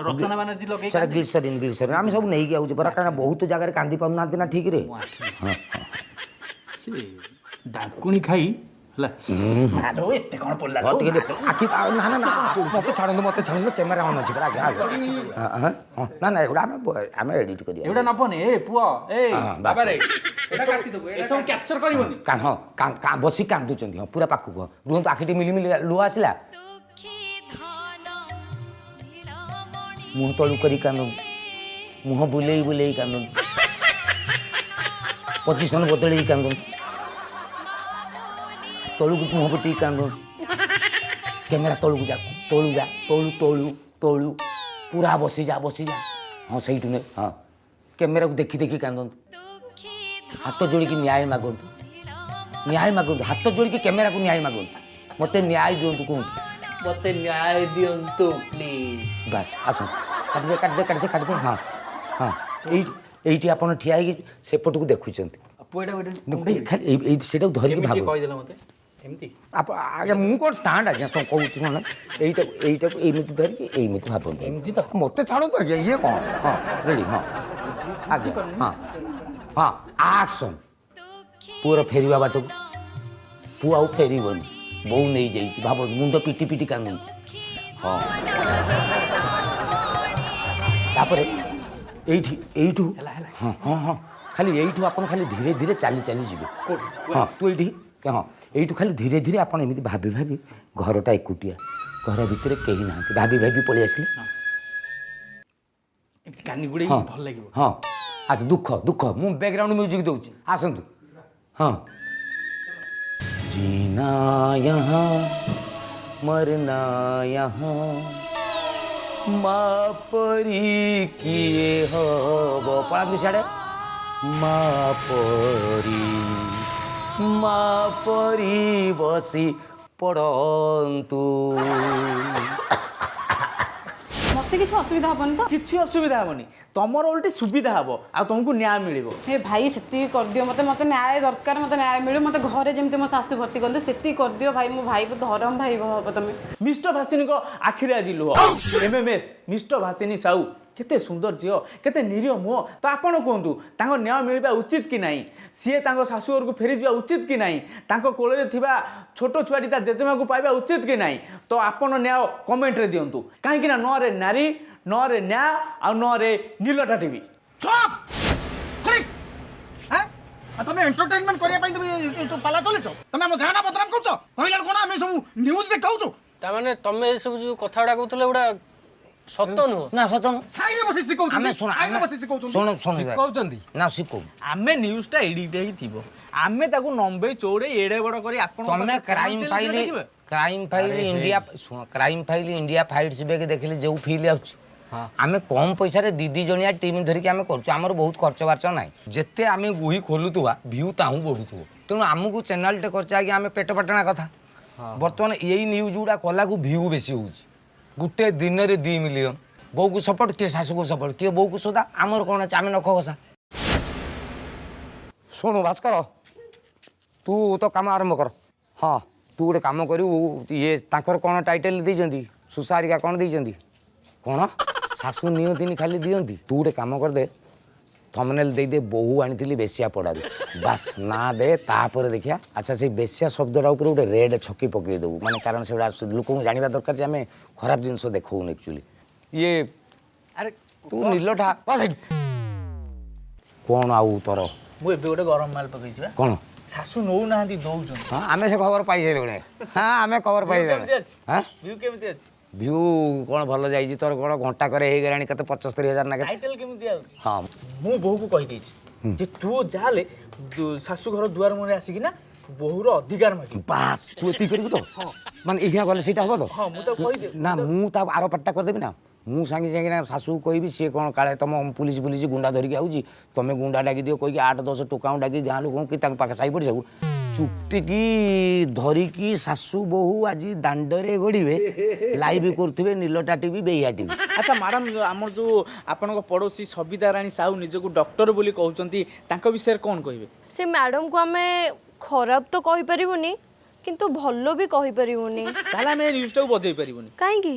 ରଚନା ବାନାର୍ଜୀ ଲଗେଇ ସେଟା ଗ୍ଲିସରିନ୍ ଆମେ ସବୁ ନେଇକି ଆଉଛୁ ପରା କାରଣ ବହୁତ ଜାଗାରେ କାନ୍ଦି ପାରୁନାହାନ୍ତି ନା ଠିକରେ ସେ ଡାକୁଣି ଖାଇ ହେଲା ଏତେ କ'ଣ ପଡ଼ିଲା ଆଖି ନା ମୋତେ ଛାଡ଼ନ୍ତୁ କ୍ୟାମେରା ଅନ୍ ଅଛି ପରା ନା ଏଗୁଡ଼ା ଆମେ ଏଡ଼ିଟ୍ କରିବା ଏଗୁଡ଼ା ନବନି ଏ ପୁଅ ବାବାରେ ଏସବୁ କ୍ୟାପଚର କରିବନି ହଁ ବସିକି କାନ୍ଦୁଛନ୍ତି ହଁ ପୁରା ପାଖକୁ ରୁହନ୍ତୁ ଆଖିଟି ମିଳିମିଳି ଲୁହ ଆସିଲା ମୁହଁ ତଳୁ କରି କାନ୍ଦନ୍ତୁ ମୁହଁ ବୁଲେଇ କାନ୍ଦନ୍ତୁ ପୋଜିସନ୍ ବଦଳେଇ କାନ୍ଦନ୍ତୁ ତଳୁକୁ ମୁହଁ ପୋତିକି କାନ୍ଦନ୍ତୁ କ୍ୟାମେରା ତଳକୁ ଯା ତଳୁ ପୁରା ବସିଯା ହଁ ସେଇଠୁ ନେ ହଁ କ୍ୟାମେରାକୁ ଦେଖି କାନ୍ଦନ୍ତୁ ହାତ ଯୋଡ଼ିକି ନ୍ୟାୟ ମାଗନ୍ତୁ ହାତ ଯୋଡ଼ିକି କ୍ୟାମେରାକୁ ନ୍ୟାୟ ମାଗନ୍ତୁ ମୋତେ ନ୍ୟାୟ ଦିଅନ୍ତୁ କୁହନ୍ତୁ ମୋତେ ନ୍ୟାୟ ଦିଅନ୍ତୁ ପ୍ଲିଜ୍ ବାସ୍ ଆସନ୍ତୁ କାଟିଦେ ହଁ ଏଇଠି ଆପଣ ଠିଆ ହେଇକି ସେପଟକୁ ଦେଖୁଛନ୍ତି ଖାଲି ଏଇଠି ସେଇଟାକୁ ଧରିକି ଭାବ କହିଦେଲେ ମୋତେ ଏମିତି ଆଜ୍ଞା ମୁଁ କ'ଣ ଷ୍ଟାଣ୍ଡ ଆଜ୍ଞା କହୁଛି ଶୁଣ ଏଇଟାକୁ ଏମିତି ଧରିକି ଏମିତି ଭାବନ୍ତୁ ଏମିତି ତ ମୋତେ ଛାଡ଼ନ୍ତୁ ଆଜ୍ଞା ଇଏ କ'ଣ ହଁ ରେଡ଼ି ହଁ ଆଜ୍ଞା ହଁ ଆକ୍ସନ୍ ପୁଅର ଫେରିବା ବାଟକୁ ପୁଅ ଆଉ ଫେରିବନି ବୋଉ ନେଇଯାଇଛି ଭାବନ୍ତୁ ମୁଣ୍ଡ ପିଟି କାନ୍ଦନ୍ତୁ ହଁ ତାପରେ ଏଇଠୁ ହଁ ଖାଲି ଏଇଠୁ ଆପଣ ଖାଲି ଧୀରେ ଚାଲି ଯିବେ ହଁ ତୁ ହଁ ଏଇଠୁ ଖାଲି ଧୀରେ ଆପଣ ଏମିତି ଭାବି ଘରଟା ଏକୁଟିଆ ଘର ଭିତରେ କେହି ନାହାନ୍ତି ଭାବି ପଳେଇ ଆସିଲେ କାନି ଗୁଡ଼େଇ ଭଲ ଲାଗିବ ହଁ ଆଚ୍ଛା ଦୁଃଖ ଦୁଃଖ ମୁଁ ବ୍ୟାକଗ୍ରାଉଣ୍ଡ ମ୍ୟୁଜିକ୍ ଦେଉଛି ଆସନ୍ତୁ ହଁ जीना यहाँ मरना यहाँ माँ परी किए हब पढ़ाती सियाड़े माँ परी बसी पढ़ंतु ମତେ କିଛି ଅସୁବିଧା ହବନି ତ? କିଛି ଅସୁବିଧା ହେବନି ତମର ଓଲଟି ସୁବିଧା ହବ ଆଉ ତମକୁ ନ୍ୟାୟ ମିଳିବ ହେ ଭାଇ ସେତିକି କରିଦିଅ ମତେ ମତେ ନ୍ୟାୟ ଦରକାର ମତେ ନ୍ୟାୟ ମିଳୁ ମତେ ଘରେ ଯେମିତି ମୋ ଶାଶୁ ଭର୍ତ୍ତି କରନ୍ତୁ ସେତିକି କରିଦିଅ ଭାଇ ମୋ ଭାଇ ଧରମ ଭାଇ ହବ ତମେ ମିଷ୍ଟ ଭାସିନୀଙ୍କ ଆଖିରେ ଆଜି ଲୁହ MMS ମିଷ୍ଟ ଭାସିନୀ ସାହୁ କେତେ ସୁନ୍ଦର ଝିଅ କେତେ ନିରୀହ ମୁହଁ ତ ଆପଣ କୁହନ୍ତୁ ତାଙ୍କ ନ୍ୟାୟ ମିଳିବା ଉଚିତ କି ନାହିଁ ସିଏ ତାଙ୍କ ଶାଶୁ ଘରକୁ ଫେରିଯିବା ଉଚିତ କି ନାହିଁ ତାଙ୍କ କୋଳରେ ଥିବା ଛୋଟ ଛୁଆଟି ତା ଜେଜେମାକୁ ପାଇବା ଉଚିତ କି ନାହିଁ ତ ଆପଣ ନ୍ୟାୟ କମେଣ୍ଟରେ ଦିଅନ୍ତୁ କାହିଁକି ନା ନରେ ନାରୀ ନରେ ନ୍ୟାୟ ଆଉ ନରେ ନୀଲଟା ଟିଭି ଚୁପ୍ କରି ତମେ ଏଣ୍ଟରଟେନମେଣ୍ଟ କରିବା ପାଇଁ ତମେ ପାଲା ଚଲେଇଛ ତମେ ଆମ ଗାଁ ନା ବଦନାମ କରୁଛ କହିଲା କଣ ଆମେ ସବୁ ନ୍ୟୁଜ ଦେଖାଉଛୁ ତାମାନେ ତମେ ଏସବୁ ଯୋଉ କଥା ଗୁଡ଼ା କହୁଥିଲ ଏଗୁଡ଼ା ସତ ନୁହଁ ନା ସତ ସାଇଡରେ ବସି ଶିଖଉଛୁ ଆମେ ଶୁଣ ସାଇଡରେ ବସି ଶିଖଉଛୁ ଶୁଣ କହୁଛନ୍ତି ନା ଶିଖଉ ଆମେ ନ୍ୟୁଜଟା ଏଡିଟ୍ ହେଇକି ଥିବ ଆମେ ତାକୁ ନମ୍ବେଇ ଚଉଡେଇ ଏଡେ ବଡ କରି ଆପଣ ତମେ କ୍ରାଇମ ଫାଇଲ ଇଣ୍ଡିଆ ଫାଇଟ୍ସ ବେଗ ଦେଖିଲେ ଯୋଉ ଫିଲ୍ ଆସୁଛି ଆମେ କମ ପଇସାରେ ଦି ଜଣିଆ ଟିମ୍ ଧରିକି ଆମେ କରୁଛୁ ଆମର ବହୁତ ଖର୍ଚ୍ଚ ବାର୍ଚ୍ଚ ନାହିଁ ଯେତେ ଆମେ ଗୁହି ଖୋଲୁଥିବା ଭିଉ ତାହୁଁ ବଢୁଥିବ ତେଣୁ ଆମକୁ ଚ୍ୟାନେଲଟେ କରିଛେ ଆଜ୍ଞା ଆମେ ପେଟ ପାଟଣା କଥା ବର୍ତ୍ତମାନ ଏଇ ନ୍ୟୁଜ୍ ଗୁଡ଼ା କଲାକୁ ଭିଉ ବେଶୀ ହେଉଛି ଗୋଟେ ଦିନରେ 2 ମିଲିୟନ ବୋଉକୁ ସପୋର୍ଟ କିଏ ଶାଶୁକୁ ସପୋର୍ଟ କିଏ ବୋଉକୁ ସୋଦା ଆମର କ'ଣ ଅଛି ଆମେ ନଖ ଘଷା ଶୁଣୁ ଭାସ୍କର ତୁ ତ କାମ ଆରମ୍ଭ କର ହଁ ତୁ ଗୋଟେ କାମ କରିବୁ ଇଏ ତାଙ୍କର କ'ଣ ଟାଇଟେଲ ଦେଇଛନ୍ତି ସୁସାରିକା କ'ଣ ଦେଇଛନ୍ତି କ'ଣ ଶାଶୁ ନିଅନ୍ତିନି ଖାଲି ଦିଅନ୍ତି ତୁ ଗୋଟେ କାମ କରିଦେ ଥମ୍ବନେଲ୍ ଦେଇଦେ ବୋହୂ ଆଣିଥିଲି ବେଶ୍ୟା ପଡ଼ାରୁ ବାସ୍ ନା ଦେ ତାପରେ ଦେଖିଆ ଆଚ୍ଛା ସେଇ ବେଶ୍ୟା ଶବ୍ଦଟା ଉପରେ ଗୋଟେ ରେଡ୍ ଛକି ପକେଇ ଦେବୁ ମାନେ କାରଣ ସେଗୁଡ଼ା ଲୋକଙ୍କୁ ଜାଣିବା ଦରକାର ଯେ ଆମେ ଖରାପ ଜିନିଷ ଦେଖାଉନି ଆକ୍ଚୁଆଲି ଇଏ ଆରେ ତୁ ନିଲଟା କ'ଣ ଆଉ ତୋର ମୁଁ ଏବେ ଗୋଟେ ଗରମ ମାଲ ପକେଇଛି ବା କ'ଣ ଶାଶୁ ନଉନାହାନ୍ତି ଦଉଛନ୍ତି ହଁ ଆମେ ସେ ଖବର ପାଇସାରିଲୁଣି ହଁ ଆମେ ଖବର ପାଇସାରିଲୁଣି ହଁ ଭିଉ କେମିତି ଅଛି ଭିଉ କ'ଣ ଭଲ ଯାଇଛି ତୋର କ'ଣ ଘଣ୍ଟା করে ହେଇଗଲାଣି କେତେ 75,000 ନା କେତେ ଟାଇଟେଲ କେମିତି ଆଉଛି ହଁ ମୁଁ ବୋହୂକୁ କହିଦେଇଛି ଯେ ତୁ ଯାହେଲେ ଶାଶୁ ଘର ଦୁଆର ମୁହଁରେ ଆସିକି ନା ବୋହୂର ଅଧିକାର ମାଗିବୁ ବାସ୍ ତୁ ଏତିକି କରିବୁ ତ ମାନେ ଏଇଖିଣା ଗଲେ ସେଇଟା ହବ ତ ହଁ ମୁଁ ତ କହିଦେବି ନା ମୁଁ ତା ଆର ପାଟଟା କରିଦେବି ନା ମୁଁ ସାଙ୍ଗେ ସାଙ୍ଗେ ନା ଶାଶୁକୁ କହିବି ସିଏ କ'ଣ କାଳେ ତମ ପୁଲିସ ଗୁଣ୍ଡା ଧରିକି ଆଉଛି ତମେ ଗୁଣ୍ଡା ଡାକି ଦିଅ କହିକି 8-10 ଟୋକାଙ୍କୁ ଡାକି ଗାଁ ଲୋକଙ୍କୁ କି ତାଙ୍କ ପାଖେ ସାହି ପଡ଼ିଯାକୁ ଚୁଟିକି ଧରିକି ଶାଶୁ ବୋହୂ ଆଜି ଦାଣ୍ଡରେ ଗଡ଼ିବେ ଲାଇଭ୍ କରୁଥିବେ ନୀଲଟା ଟିଭି ବେଇଆ ଟିଭି ଆଚ୍ଛା ମ୍ୟାଡ଼ାମ୍ ଆମର ଯେଉଁ ଆପଣଙ୍କ ପଡ଼ୋଶୀ ସବିତା ରାଣୀ ସାହୁ ନିଜକୁ ଡକ୍ଟର ବୋଲି କହୁଛନ୍ତି ତାଙ୍କ ବିଷୟରେ କ'ଣ କହିବେ ସେ ମ୍ୟାଡ଼ାମକୁ ଆମେ ଖରାପ ତ କହିପାରିବୁନି କିନ୍ତୁ ଭଲ ବି କହିପାରିବୁନି ତାହେଲେ ଆମେ ନ୍ୟୁଜ୍ଟାକୁ ବଜେଇ ପାରିବୁନି କାହିଁକି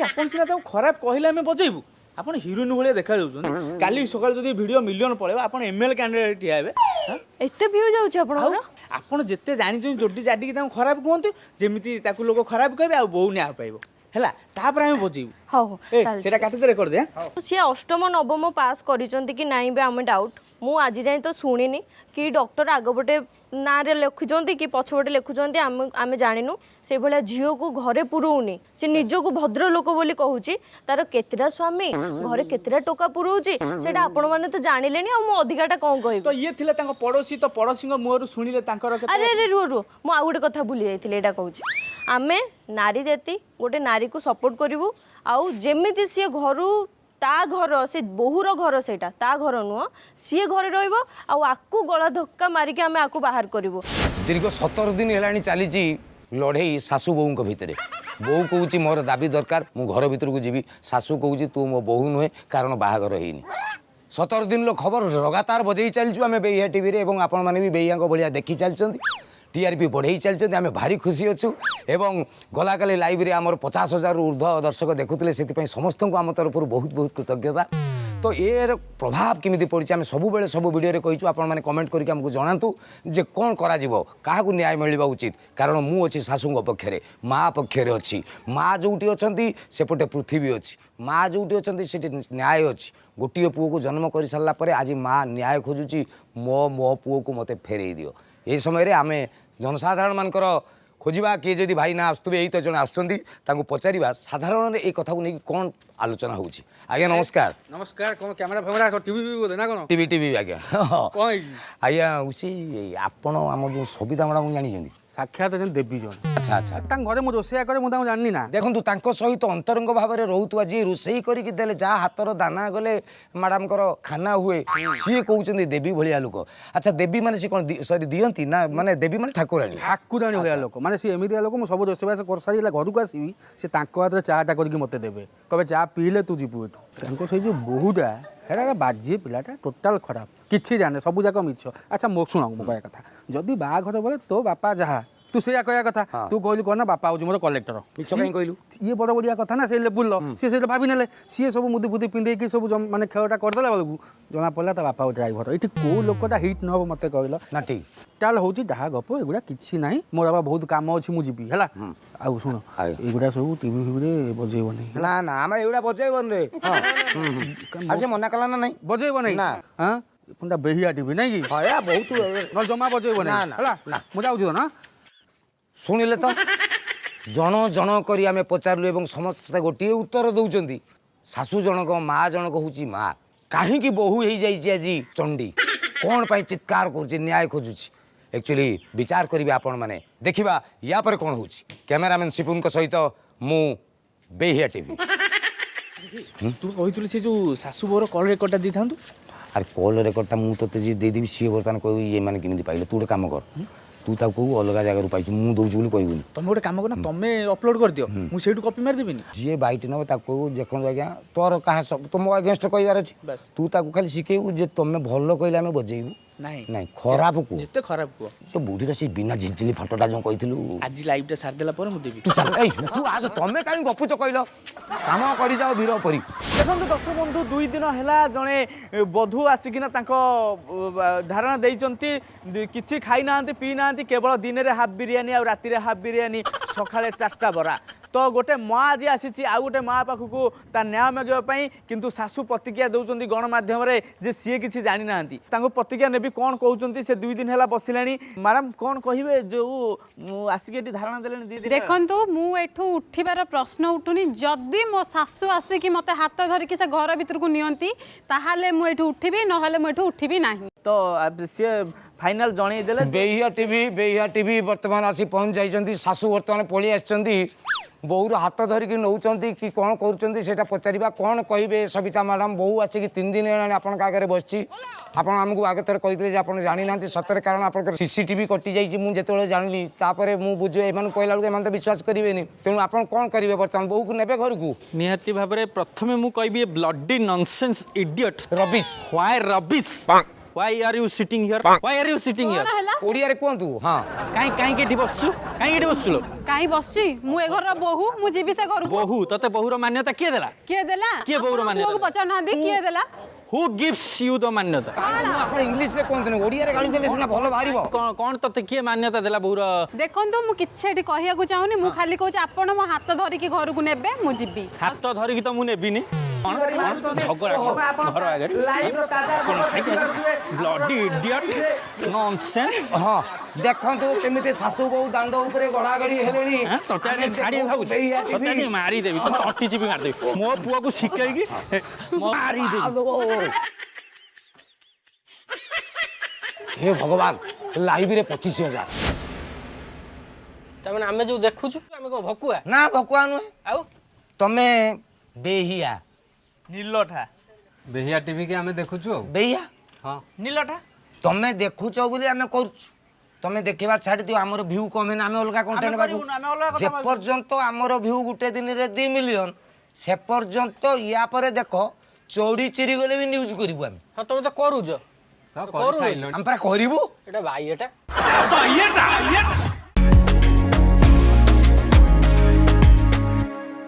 ଆପଣ ସିନା ତାକୁ ଖରାପ କହିଲେ ଆମେ ବଜେଇବୁ ଆପଣ ହିରୋଇନ୍ ଭଳିଆ ଦେଖାଯାଉଛନ୍ତି କାଲି ସକାଳେ ଯଦି ଭିଡ଼ିଓ ମିଲିୟନ ପଳେଇବ ଆପଣ ML କ୍ୟାଣ୍ଡିଡେଟ୍ ଠିଆ ହେବେ ଏତେ ଭିଉ ଯାଉଛି ଆପଣଙ୍କର ଆପଣ ଯେତେ ଜାଣିଛନ୍ତି ଯୋଡ଼ି ଜାଡ଼ିକି ତାଙ୍କୁ ଖରାପ କୁହନ୍ତୁ ଯେମିତି ତାକୁ ଲୋକ ଖରାପ କହିବେ ଆଉ ବୋଉ ନ୍ୟାୟ ପାଇବ ହେଲା ତାପରେ ଆମେ ବଜେଇବୁ ହଉ ସେଟା କାଟିଦେରେ କରିଦେ ସିଏ 8ମ 9ମ ପାସ୍ କରିଛନ୍ତି କି ନାହିଁ ବି ଆମେ ଡାଉଟ୍ ମୁଁ ଆଜି ଯାଏଁ ତ ଶୁଣିନି କି ଡକ୍ଟର ଆଗପଟେ ନାଁରେ ଲେଖୁଛନ୍ତି କି ପଛପଟେ ଲେଖୁଛନ୍ତି ଆମେ ଜାଣିନୁ ସେଇଭଳିଆ ଝିଅକୁ ଘରେ ପୁରଉନି ସେ ନିଜକୁ ଭଦ୍ର ଲୋକ ବୋଲି କହୁଛି ତାର କେତେଟା ସ୍ୱାମୀ ଘରେ କେତେଟା ଟୋକା ପୁରଉଛି ସେଇଟା ଆପଣମାନେ ତ ଜାଣିଲେଣି ଆଉ ମୁଁ ଅଧିକାଟା କ'ଣ କହିବି ତ ଇଏ ଥିଲେ ତାଙ୍କ ପଡ଼ୋଶୀ ତ ପଡ଼ୋଶୀଙ୍କ ମୁହଁରୁ ଶୁଣିଲେ ତାଙ୍କର ଆରେ ଆରେ ରୁହ ମୁଁ ଆଉ ଗୋଟେ କଥା ଭୁଲି ଯାଇଥିଲି ଏଇଟା କହୁଛି ଆମେ ନାରୀ ଜାତି ଗୋଟେ ନାରୀକୁ ସପୋର୍ଟ କରିବୁ ଆଉ ଯେମିତି ସିଏ ଘରୁ ତା ଘର ସେ ବୋହୂର ଘର ସେଇଟା ତା ଘର ନୁହଁ ସିଏ ଘରେ ରହିବ ଆଉ ଆକୁ ଗଳା ଧକ୍କା ମାରିକି ଆମେ ଆକୁ ବାହାର କରିବୁ ଦୀର୍ଘ 17 ଦିନ ହେଲାଣି ଚାଲିଛି ଲଢ଼େଇ ଶାଶୁ ବୋହୂଙ୍କ ଭିତରେ ବୋହୂ କହୁଛି ମୋର ଦାବି ଦରକାର ମୁଁ ଘର ଭିତରକୁ ଯିବି ଶାଶୁ କହୁଛି ତୁ ମୋ ବୋହୂ ନୁହେଁ କାରଣ ବାହାଘର ହେଇନି 17 ଦିନର ଖବର ଲଗାତାର ବଜେଇ ଚାଲିଛୁ ଆମେ ବେଇଆ ଟିଭିରେ ଏବଂ ଆପଣମାନେ ବି ବେଇଆଙ୍କ ଭଳିଆ ଦେଖି ଚାଲିଛନ୍ତି TRP ବଢ଼େଇ ଚାଲିଛନ୍ତି ଆମେ ଭାରି ଖୁସି ଅଛୁ ଏବଂ ଗଲାକାଲି ଲାଇଭ୍ରେ ଆମର 50,000ରୁ ଉର୍ଦ୍ଧ୍ୱ ଦର୍ଶକ ଦେଖୁଥିଲେ ସେଥିପାଇଁ ସମସ୍ତଙ୍କୁ ଆମ ତରଫରୁ ବହୁତ ବହୁତ କୃତଜ୍ଞତା ତ ଏର ପ୍ରଭାବ କେମିତି ପଡ଼ିଛି ଆମେ ସବୁବେଳେ ସବୁ ଭିଡ଼ିଓରେ କହିଛୁ ଆପଣମାନେ କମେଣ୍ଟ କରିକି ଆମକୁ ଜଣାନ୍ତୁ ଯେ କ'ଣ କରାଯିବ କାହାକୁ ନ୍ୟାୟ ମିଳିବା ଉଚିତ କାରଣ ମୁଁ ଅଛି ଶାଶୁଙ୍କ ପକ୍ଷରେ ମା' ପକ୍ଷରେ ଅଛି ମା' ଯେଉଁଠି ଅଛନ୍ତି ସେପଟେ ପୃଥିବୀ ଅଛି ମା' ଯେଉଁଠି ଅଛନ୍ତି ସେଠି ନ୍ୟାୟ ଅଛି ଗୋଟିଏ ପୁଅକୁ ଜନ୍ମ କରିସାରିଲା ପରେ ଆଜି ମା' ନ୍ୟାୟ ଖୋଜୁଛି ମୋ ପୁଅକୁ ମୋତେ ଫେରେଇ ଦିଅ এই সময়ে আমি জনসাধারণମାନଙ୍କର খোঁজা কিଏ যদি ভাই না আসুবে এই তো জন আসছেন তাকে পচারা সাধারণ এই কথা নিয়ে কোণ আলোচনা হচ্ছে ଆଜ୍ଞା ନମସ୍କାର। ନମସ୍କାର। କ'ଣ କ୍ୟାମେରା ଫ୍ୟାମେରା ଟିଭି ବୋଧେ ନା କ'ଣ? ଟିଭି ଆଜ୍ଞା। କ'ଣ ହେଇଛି? ଆଜ୍ଞା ସେ ଆପଣ ଆମର ଯେଉଁ ସବିତା ମ୍ୟାଡ଼ାମ୍ ଜାଣିଛନ୍ତି? ସାକ୍ଷାତ ଦେବି ଜଣେ। ଆଚ୍ଛା। ତାଙ୍କ ଘରେ ମୁଁ ରୋଷେଇଆ କରେ, ମୁଁ ତାଙ୍କୁ ଜାଣିନି ନା। ଦେଖନ୍ତୁ ତାଙ୍କ ସହିତ ଅନ୍ତରଙ୍ଗ ଭାବରେ ରହୁଥିବା ଯିଏ ରୋଷେଇ କରିକି ଦେଲେ ଯାହା ହାତର ଦାନା ଗଲେ ମ୍ୟାଡ଼ାମଙ୍କର ଖାନା ହୁଏ ସିଏ କହୁଛନ୍ତି ଦେବୀ ଭଳିଆ ଲୋକ। ଆଚ୍ଛା ଦେବୀ ମାନେ ସେ କ'ଣ ସରି ଦିଅନ୍ତି ନା ମାନେ ଦେବୀ ମାନେ ଠାକୁରାଣୀ? ଠାକୁରାଣୀ ଭଳିଆ ଲୋକ, ମାନେ ସେ ଏମିତିଆ ଲୋକ। ମୁଁ ସବୁ ରୋଷେଇବାସ କରିସାରିଲା ଘରକୁ ଆସିବି, ସେ ତାଙ୍କ ହାତରେ ଚାଟା କରିକି ମୋତେ ଦେବେ, କହିବେ ଚା ପିଇଲେ ତୁ ଯିବୁ ଏଠୁ। ତାଙ୍କ ସେଇ ଯେଉଁ ବୋହୁଟା ହେଟା ବାଜିଏ ପିଲାଟା, ଟୋଟାଲ ଖରାପ, କିଛି ଜାଣେ, ସବୁ ଯାକ ମିଛ। ଆଚ୍ଛା ମୋ ଶୁଣ, ମୁଁ କହିବା କଥା, ଯଦି ବାହାଘର ବେଳେ ତୋ ବାପା ଯାହା ତୁ ସେଇଆ କହିବା କଥା, ତୁ କହିଲୁ କ'ଣ ନା ବାପା ହେଉଛି ମୋର କଲେକ୍ଟର। ମିଛ କାହିଁ କହିଲୁ? ଇଏ ବଡ଼ ବଡ଼ିଆ କଥା ନା, ସେଇ ଲେବୁଲର ସିଏ ସେଇଟା ଭାବି ନେଲେ। ସିଏ ସବୁ ମୁଦି ଫୁଦି ପିନ୍ଧେଇକି ସବୁ ମାନେ ଖେଳଟା କରିଦେଲା ବେଳକୁ ଜଣା ପଡ଼ିଲା ତା ବାପା ଡ୍ରାଇଭର। ଏଠି କେଉଁ ଲୋକଟା ହିଟ୍ ନ ହେବ ମୋତେ କହିଲ? ନା ଠିକ୍ ତାହେଲେ ହେଉଛି ଡାହା ଗପ, ଏଗୁଡ଼ା କିଛି ନାହିଁ। ମୋର ବାବା ବହୁତ କାମ ଅଛି, ମୁଁ ଯିବି ହେଲା। ଆଉ ଶୁଣ, ଏଗୁଡ଼ା ସବୁ ଟିଭି ଫିଭିରେ ବଜେଇବନି। ନା ନା ଆମେ ଏଗୁଡ଼ା ବଜେଇବନି ରେ। ଆଉ ସେ ମନା କଲା ନା ନାଇଁ? ବଜେଇବ ନାହିଁ ନା। ହଁ ପୁଣି ବେହିଆ ଟିଭି ନାଇଁ କି? ହଁ ବହୁତ ନହେଲେ ଜମା ବଜେଇବ ନାହିଁ ହେଲା। ମୁଁ ଯାଉଛି ନା। ଶୁଣିଲେ ତ, ଜଣ କରି ଆମେ ପଚାରିଲୁ ଏବଂ ସମସ୍ତେ ଗୋଟିଏ ଉତ୍ତର ଦେଉଛନ୍ତି। ଶାଶୁ ଜଣକ, ମା ଜଣକ ହେଉଛି ମା। କାହିଁକି ବୋହୂ ହେଇଯାଇଛି ଆଜି ଚଣ୍ଡୀ? କ'ଣ ପାଇଁ ଚିତ୍କାର କରୁଛି, ନ୍ୟାୟ ଖୋଜୁଛି? ଆକ୍ଚୁଆଲି ବିଚାର କରିବେ ଆପଣମାନେ। ଦେଖିବା ୟା ପରେ କ'ଣ ହେଉଛି। କ୍ୟାମେରାମ୍ୟାନ୍ ସିପୁଙ୍କ ସହିତ ମୁଁ ବେହିଆ ଟିଭି। ତୁ କହିଥିଲୁ ସେ ଯେଉଁ ଶାଶୁ ବୋହୂର କଲ୍ ରେକର୍ଡ଼ଟା ଦେଇଥାନ୍ତୁ। ଆରେ କଲ୍ ରେକର୍ଡ଼ଟା ମୁଁ ତୋତେ ଯିଏ ଦେଇଦେବି ସିଏ ବର୍ତ୍ତମାନ କହିବୁ ଇଏମାନେ କେମିତି ପାଇଲେ। ତୁ ଗୋଟେ କାମ କର, ତୁ ତାକୁ କହିବୁ ଅଲଗା ଜାଗାରୁ ପାଇଛୁ, ମୁଁ ଦେଉଛି ବୋଲି କହିବୁନି। ତମେ ଗୋଟେ କାମ କର ନା, ତମେ ଅପଲୋଡ଼ କରିଦିଅ, ମୁଁ ସେଇଠୁ କପି ମାରିଦେବିନି। ଯିଏ ବାଇଟ୍ ନେବ ତାକୁ କହିବୁ ଦେଖନ୍ତୁ ଆଜ୍ଞା ତୋର କାହା ସବୁ ତୁମ ଆଗେନଷ୍ଟ କହିବାର ଅଛି। ତୁ ତାକୁ ଖାଲି ଶିଖେଇବୁ ଯେ ତମେ ଭଲ କହିଲେ ଆମେ ବଜେଇବୁ, ନାଇଁ ଖରାପ କୁହ। ଯେତେ ଖରାପ କୁହ। ସେ ବୁଢ଼ୀର ସେ ବିନା ଝିଲଝିଲି ଫଟୋଟା ଯେଉଁ କହିଥିଲୁ ଆଜି ଲାଇଭଟା ସାରିଦେଲା ପରେ ମୁଁ ଦେବି। ତୁ ଚାଲ ଏଇ ତୁ ଆସ, ତମେ କାହିଁ ଗପୁଛ କହିଲ? କାମ କରିଯାଅ ବୀର ପରି। ଦେଖନ୍ତୁ ଦର୍ଶକ ବନ୍ଧୁ, 2 ଦିନ ହେଲା ଜଣେ ବଧୂ ଆସିକିନା ତାଙ୍କ ଧାରଣା ଦେଇଛନ୍ତି କିଛି ଖାଇନାହାନ୍ତି ପିଇନାହାନ୍ତି, କେବଳ ଦିନରେ ହାଫ୍ ବିରିୟାନୀ ଆଉ ରାତିରେ ହାଫ୍ ବିରିୟାନୀ, ସକାଳେ 4ଟା ବରା। ତ ଗୋଟେ ମା ଆଜି ଆସିଛି ଆଉ ଗୋଟେ ମା ପାଖକୁ ତା ନ୍ୟାୟ ମାଗିବା ପାଇଁ, କିନ୍ତୁ ଶାଶୁ ପ୍ରତିକ୍ରିୟା ଦେଉଛନ୍ତି ଗଣମାଧ୍ୟମରେ ଯେ ସିଏ କିଛି ଜାଣିନାହାନ୍ତି। ତାଙ୍କୁ ପ୍ରତିକ୍ରିୟା ନେବି କ'ଣ କହୁଛନ୍ତି। ସେ 2 ଦିନ ହେଲା ବସିଲେଣି। ମ୍ୟାଡ଼ାମ୍ କ'ଣ କହିବେ ଯେଉଁ ଆସିକି ଏଠି ଧାରଣା ଦେଲେଣି 2 ଦିନ? ଦେଖନ୍ତୁ ମୁଁ ଏଠୁ ଉଠିବାର ପ୍ରଶ୍ନ ଉଠୁନି। ଯଦି ମୋ ଶାଶୁ ଆସିକି ମୋତେ ହାତ ଧରିକି ସେ ଘର ଭିତରକୁ ନିଅନ୍ତି ତାହେଲେ ମୁଁ ଏଠୁ ଉଠିବି, ନହେଲେ ମୁଁ ଏଠୁ ଉଠିବି ନାହିଁ। ତ ସିଏ ଫାଇନାଲ ଜଣେଇ ଦେଲେ। ବେହିଆ ଟିଭି ବର୍ତ୍ତମାନ ଆସି ପହଞ୍ଚି ଯାଇଛନ୍ତି। ଶାଶୁ ବର୍ତ୍ତମାନ ପଳେଇ ଆସିଛନ୍ତି। ବୋହୂର ହାତ ଧରିକି ନେଉଛନ୍ତି କି କ'ଣ କରୁଛନ୍ତି ସେଇଟା ପଚାରିବା। କ'ଣ କହିବେ ସବିତା ମ୍ୟାଡ଼ାମ୍? ବୋହୂ ଆସିକି 3 ଦିନ ହେଲାଣି ଆପଣଙ୍କ ଆଗରେ ବସିଛି। ଆପଣ ଆମକୁ ଆଗ ଥରେ କହିଥିଲେ ଯେ ଆପଣ ଜାଣିନାହାନ୍ତି ସତରେ, କାରଣ ଆପଣଙ୍କର CCTV କଟିଯାଇଛି। ମୁଁ ଯେତେବେଳେ ଜାଣିଲି ତାପରେ ମୁଁ ବୁଝେ ଏମାନଙ୍କୁ କହିଲା ବେଳକୁ ଏମାନେ ତ ବିଶ୍ୱାସ କରିବେନି। ତେଣୁ ଆପଣ କ'ଣ କରିବେ ବର୍ତ୍ତମାନ? ବୋହୂକୁ ନେବେ ଘରକୁ? ନିହାତି ଭାବରେ ପ୍ରଥମେ ମୁଁ କହିବି bloody nonsense idiot Ravish. Why Ravish? Why are you sitting here? Why are you sitting here? ଓଡ଼ିଆରେ କୁହନ୍ତୁ। ହଁ କାହିଁକି ଏଠି ବସଛୁ? କାହିଁକି ଏଠି ବସଛୁ? କାହିଁ ବସିଛି? ମୁଁ ଏ ଘରର ବୋହୂ, ମୁଁ ଯିବି ସେ ଘରକୁ। ବୋହୂ? ତତେ ବୋହୂର ମାନ୍ୟତା କିଏ ଦେଲା? କିଏ ଦେଲା? କିଏ ବୋହୂର ମାନ୍ୟତା? ପୁଅକୁ ପଚାରୁନାହାନ୍ତି କିଏ ଦେଲା? Who gives you the ମାନ୍ୟତା? ଆପଣ ଇଂଲିଶରେ କୁହନ୍ତୁନି, ଓଡ଼ିଆରେ ଗାଳି ଦେଲେ ସିନା ଭଲ ବାହାରିବ। କ'ଣ ତତେ କିଏ ମାନ୍ୟତା ଦେଲା ବୋହୂର? ଦେଖନ୍ତୁ ମୁଁ କିଛି ଏଠି କହିବାକୁ ଚାହୁଁନି। ମୁଁ ଖାଲି କହୁଛି ଆପଣ ମୋ ହାତ ଧରିକି ଘରକୁ ନେବେ, ମୁଁ ଯିବି। ହାତ ଧରିକି ତ ମୁଁ ନେବିନି। ଝଗଡ଼ା ଘର ଆଗରେ ବ୍ଲଡି ଇଡିୟଟ ନନସେନ୍ସ। ହଁ ଦେଖନ୍ତୁ କେମିତି ଶାଶୁ ବୋହୂ ଦାଣ୍ଡ ଉପରେ ଗଡ଼ାଗଡ଼ି ହେଲେଣି। ତତେ ମାରିଦେବି, ତଟି ଚିପି ମାରିଦେବି। ମୋ ପୁଅକୁ ଶିଖେଇକି ମାରିଦେବି। ହେ ଭଗବାନ, ଲାଇଭରେ 25,000। ତାମାନେ ଆମେ ଯେଉଁ ଦେଖୁଛୁ ଆମେ କ'ଣ ଭକୁଆ? ନା ଭକୁଆ ନୁହେଁ, ଆଉ ତମେ ବେହିଆ। ନୀଲଠା। ବେହିଆ ଟିଭି କି ଆମେ ଦେଖୁଛୁ ଆଉ। ବେହିଆ ହଁ ନୀଲଠା। ତମେ ଦେଖୁଛ ବୋଲି ଆମେ କରୁଛୁ। ତମେ ଦେଖିବା ଛାଡ଼ି ଦିଅ, ଆମର ଭିଉ କମ ହେଲେ ଆମେ ଅଲଗା କଣ୍ଟେଣ୍ଟ ପାଇବୁ। ଯେ ପର୍ଯ୍ୟନ୍ତ ଆମର ଭିଉ ଗୋଟେ ଦିନରେ 2 ମିଲିୟନ, ସେ ପର୍ଯ୍ୟନ୍ତ ୟା ପରେ ଦେଖ ଚୋରି ଚିରି ଗଲେ ବି ନ୍ୟୁଜ୍ କରିବୁ ଆମେ। ହଁ ତମେ ତ କରୁଛ। କରିସାରିଲଣି। ଆମେ ପରା କରିବୁ। ଏଟା ଭାଇ ଏଟା